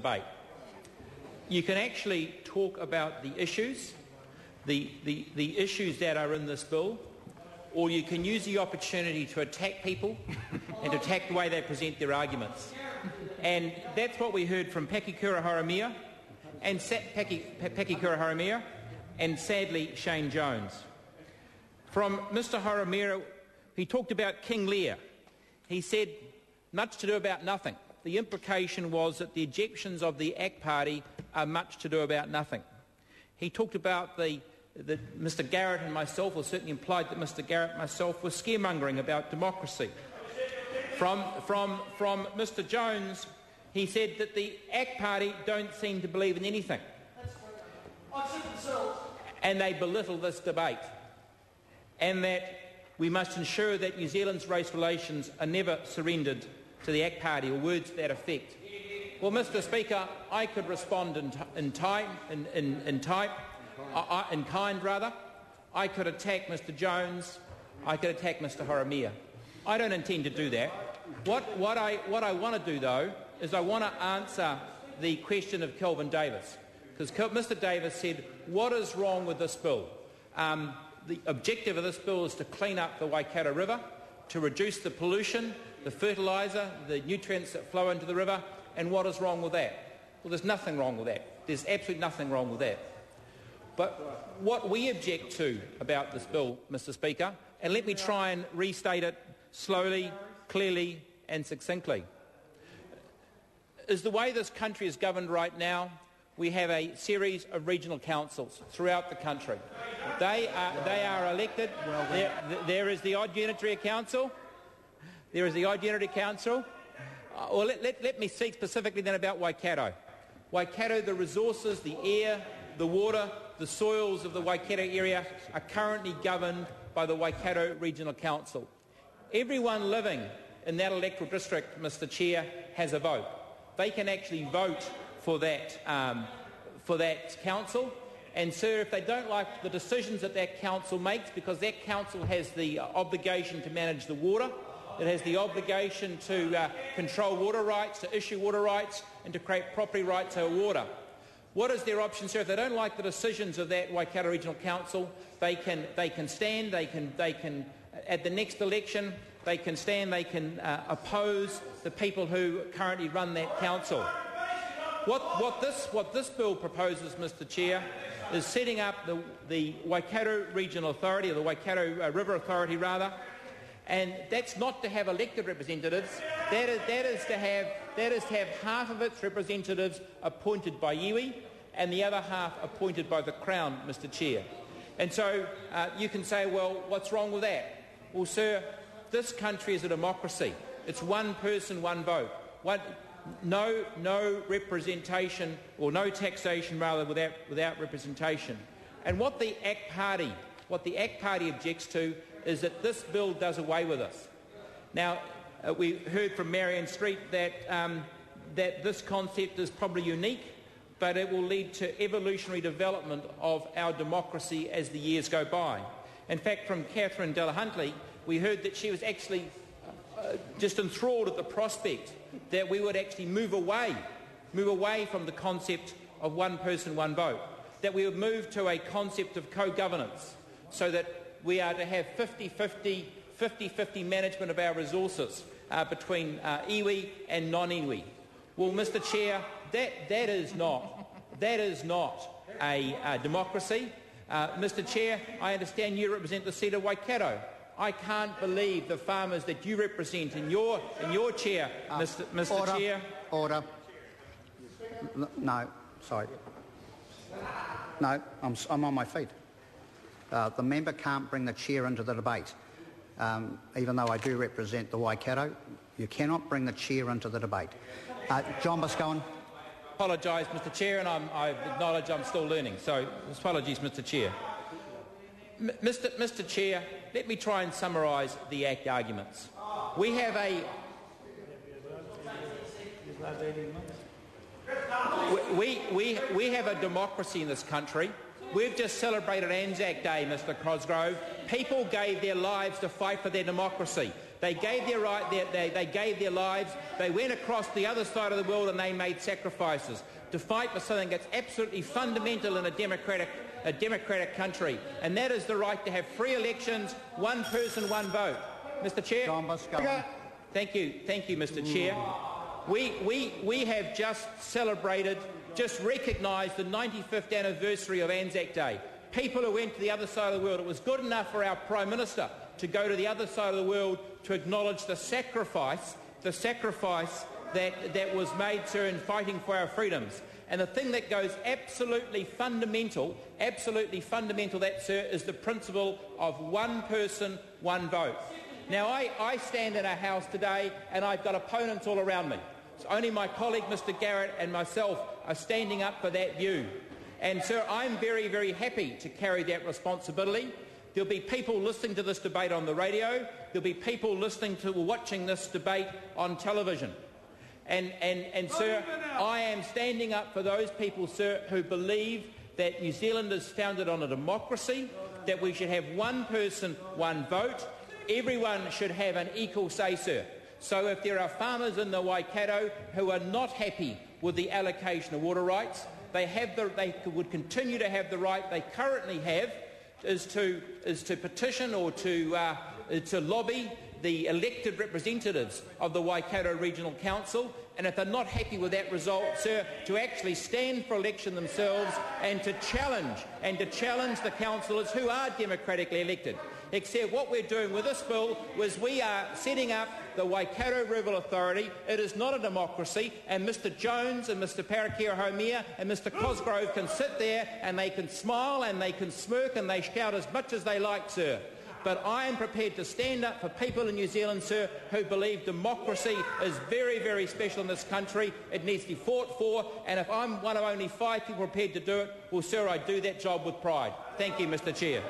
debate. You can actually talk about the issues, the issues that are in this bill, or you can use the opportunity to attack people and to attack the way they present their arguments. And that's what we heard from Pakikura Haramia and sadly Shane Jones. From Mr Haramia, he talked about King Lear. He said much to do about nothing. The implication was that the objections of the ACT Party are much to do about nothing. He talked about that Mr Garrett and myself, or certainly implied that Mr Garrett and myself were scaremongering about democracy. From Mr Jones, he said that the ACT Party don't seem to believe in anything. And they belittle this debate. And that we must ensure that New Zealand's race relations are never surrendered to the ACT Party, or words to that effect. Well, Mr Speaker, I could respond in kind. I could attack Mr Jones. I could attack Mr Haramia. I don't intend to do that. What I want to do, though, is I want to answer the question of Kelvin Davis. Because Mr Davis said, what is wrong with this bill? The objective of this bill is to clean up the Waikato River, to reduce the pollution, the fertiliser, the nutrients that flow into the river, and what is wrong with that? Well, there's nothing wrong with that. There's absolutely nothing wrong with that. But what we object to about this bill, Mr Speaker, and let me try and restate it slowly, clearly and succinctly, is the way this country is governed right now. We have a series of regional councils throughout the country. They are elected. There is the odd unitary council. There is the odd unitary council. Or let me speak specifically then about Waikato. Waikato, the resources, the air, the water, the soils of the Waikato area are currently governed by the Waikato Regional Council. Everyone living in that electoral district, Mr Chair, has a vote. They can actually vote for that council. And, sir, if they don't like the decisions that council makes, because that council has the obligation to manage the water, it has the obligation to control water rights, to issue water rights, and to create property rights over water. What is their option, sir? If they don't like the decisions of that Waikato Regional Council, they can stand. They can at the next election, they can stand. They can oppose the people who currently run that council. What this bill proposes, Mr Chair, is setting up the Waikato Regional Authority, or the Waikato River Authority rather, and that's not to have elected representatives. That is to have half of its representatives appointed by iwi and the other half appointed by the Crown, Mr Chair. And so you can say, well, what's wrong with that? Well, sir, this country is a democracy. It's one person, one vote. No representation, or no taxation rather, without representation. And what the ACT Party objects to is that this bill does away with us. Now, we heard from Marion Street that this concept is probably unique, but it will lead to evolutionary development of our democracy as the years go by. In fact, from Catherine Delahuntley, we heard that she was actually just enthralled at the prospect that we would actually move away from the concept of one person, one vote, that we would move to a concept of co-governance, so that we are to have 50-50 management of our resources between iwi and non-iwi. Well, Mr Chair, that is not a democracy. Mr Chair, I understand you represent the seat of Waikato. I can't believe the farmers that you represent in your chair, Mr Order, Chair. Order. No, sorry. No, I'm on my feet. The member can't bring the chair into the debate. Even though I do represent the Waikato, you cannot bring the chair into the debate. John Boscowan. Apologise, Mr Chair, and I acknowledge I'm still learning, so apologies, Mr Chair. Mr Chair, let me try and summarise the ACT arguments. We have a democracy in this country. We've just celebrated Anzac Day, Mr Cosgrove. People gave their lives to fight for their democracy. They gave their right. They gave their lives. They went across the other side of the world and they made sacrifices to fight for something that's absolutely fundamental in a democratic country, and that is the right to have free elections, one person, one vote. Mr. Chair. Thank you, Mr. Chair. We have just recognised the 95th anniversary of Anzac Day. People who went to the other side of the world. It was good enough for our Prime Minister to go to the other side of the world to acknowledge the sacrifice that was made, sir, in fighting for our freedoms. And the thing that goes absolutely fundamental, that, sir, is the principle of one person, one vote. Now, I stand in our House today and I've got opponents all around me. So only my colleague, Mr. Garrett, and myself are standing up for that view. And, sir, I'm very, very happy to carry that responsibility. There'll be people listening to this debate on the radio. There'll be people watching this debate on television. And sir, I am standing up for those people, sir, who believe that New Zealand is founded on a democracy, that we should have one person, one vote. Everyone should have an equal say, sir. So if there are farmers in the Waikato who are not happy with the allocation of water rights, they would continue to have the right they currently have, is to petition or to lobby the elected representatives of the Waikato Regional Council, and if they're not happy with that result, sir, to actually stand for election themselves and to challenge the councillors who are democratically elected. Except what we're doing with this bill was we are setting up the Waikato River Authority. It is not a democracy, and Mr Jones and Mr Parakia-Haumia and Mr Cosgrove can sit there and they can smile and they can smirk and they shout as much as they like, sir. But I am prepared to stand up for people in New Zealand, sir, who believe democracy is very, very special in this country. It needs to be fought for, and if I'm one of only 5 people prepared to do it, well, sir, I do that job with pride. Thank you, Mr Chair.